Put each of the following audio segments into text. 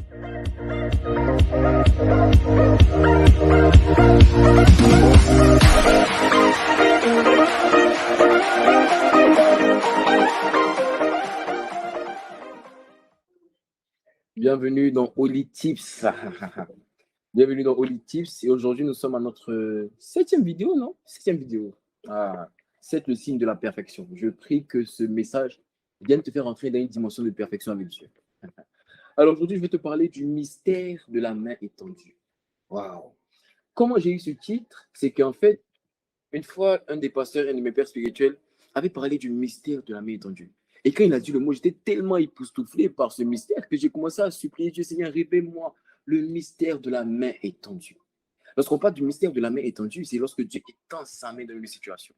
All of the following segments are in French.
Bienvenue dans Holy Tips. Bienvenue dans Holy Tips. Et aujourd'hui, nous sommes à notre septième vidéo, non? Septième vidéo. Ah, c'est le signe de la perfection. Je prie que ce message vienne te faire entrer dans une dimension de perfection avec Dieu. Alors aujourd'hui, je vais te parler du mystère de la main étendue. Waouh! Comment j'ai eu ce titre? C'est qu'en fait, une fois, un des pasteurs, un de mes pères spirituels, avait parlé du mystère de la main étendue. Et quand il a dit le mot, j'étais tellement époustouflé par ce mystère que j'ai commencé à supplier Dieu, Seigneur, révèle-moi le mystère de la main étendue. Lorsqu'on parle du mystère de la main étendue, c'est lorsque Dieu étend sa main dans une situation.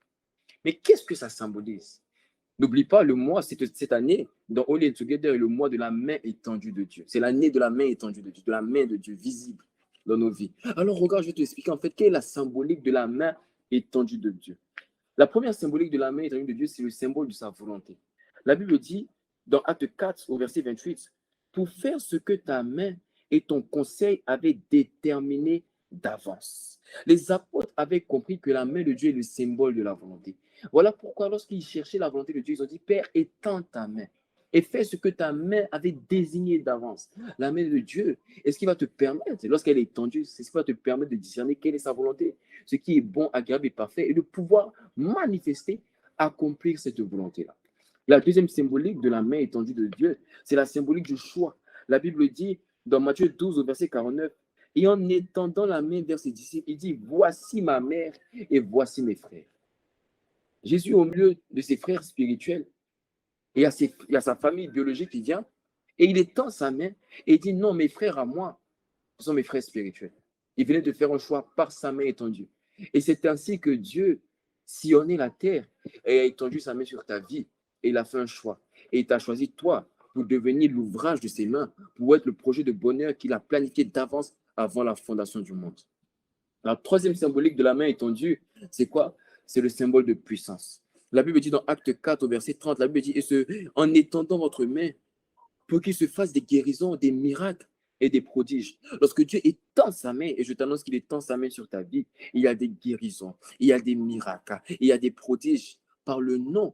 Mais qu'est-ce que ça symbolise? N'oublie pas, le mois, cette année, dans All In Together, est le mois de la main étendue de Dieu. C'est l'année de la main étendue de Dieu, de la main de Dieu visible dans nos vies. Alors, regarde, je vais te expliquer en fait quelle est la symbolique de la main étendue de Dieu. La première symbolique de la main étendue de Dieu, c'est le symbole de sa volonté. La Bible dit, dans Acte 4, au verset 28, pour faire ce que ta main et ton conseil avaient déterminé d'avance. Les apôtres avaient compris que la main de Dieu est le symbole de la volonté. Voilà pourquoi, lorsqu'ils cherchaient la volonté de Dieu, ils ont dit, Père, étends ta main et fais ce que ta main avait désigné d'avance. La main de Dieu est ce qui va te permettre, lorsqu'elle est étendue, c'est ce qui va te permettre de discerner quelle est sa volonté, ce qui est bon, agréable et parfait, et de pouvoir manifester, accomplir cette volonté-là. La deuxième symbolique de la main étendue de Dieu, c'est la symbolique du choix. La Bible dit dans Matthieu 12 au verset 49, et en étendant la main vers ses disciples, il dit, voici ma mère et voici mes frères. Jésus, au milieu de ses frères spirituels, et à sa famille biologique qui vient, et il étend sa main et il dit, non, mes frères à moi, ce sont mes frères spirituels. Il venait de faire un choix par sa main étendue. Et c'est ainsi que Dieu sillonnait la terre et a étendu sa main sur ta vie. Et il a fait un choix. Et il t'a choisi, toi, pour devenir l'ouvrage de ses mains, pour être le projet de bonheur qu'il a planifié d'avance avant la fondation du monde. La troisième symbolique de la main étendue, c'est quoi? C'est le symbole de puissance. La Bible dit dans Acte 4 au verset 30, la Bible dit, en étendant votre main, pour qu'il se fasse des guérisons, des miracles et des prodiges. Lorsque Dieu étend sa main, et je t'annonce qu'il étend sa main sur ta vie, il y a des guérisons, il y a des miracles, il y a des prodiges par le nom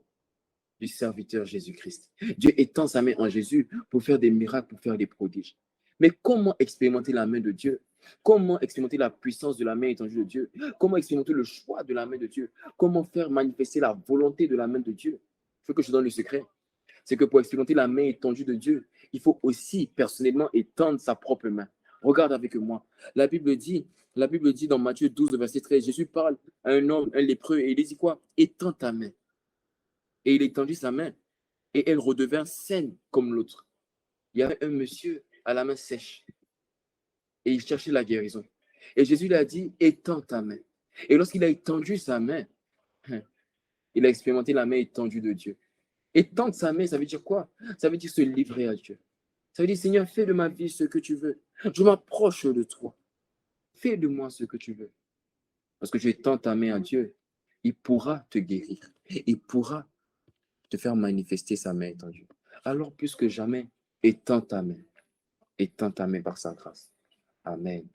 du serviteur Jésus-Christ. Dieu étend sa main en Jésus pour faire des miracles, pour faire des prodiges. Mais comment expérimenter la main de Dieu? Comment expérimenter la puissance de la main étendue de Dieu? Comment expérimenter le choix de la main de Dieu? Comment faire manifester la volonté de la main de Dieu? Il faut que je te donne le secret. C'est que pour expérimenter la main étendue de Dieu, il faut aussi personnellement étendre sa propre main. Regarde avec moi. La Bible dit dans Matthieu 12, verset 13, Jésus parle à un homme, un lépreux, et il dit quoi? Étends ta main. Et il étendit sa main, et elle redevint saine comme l'autre. Il y avait un monsieur à la main sèche, et il cherchait la guérison. Et Jésus lui a dit, étends ta main. Et lorsqu'il a étendu sa main, il a expérimenté la main étendue de Dieu. Étendre sa main, ça veut dire quoi? Ça veut dire se livrer à Dieu. Ça veut dire, Seigneur, fais de ma vie ce que tu veux. Je m'approche de toi. Fais de moi ce que tu veux. Parce que tu étends ta main à Dieu, il pourra te guérir. Il pourra te faire manifester sa main étendue. Alors, plus que jamais, étends ta main. Étends ta main par sa grâce. Amen.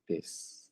Peace.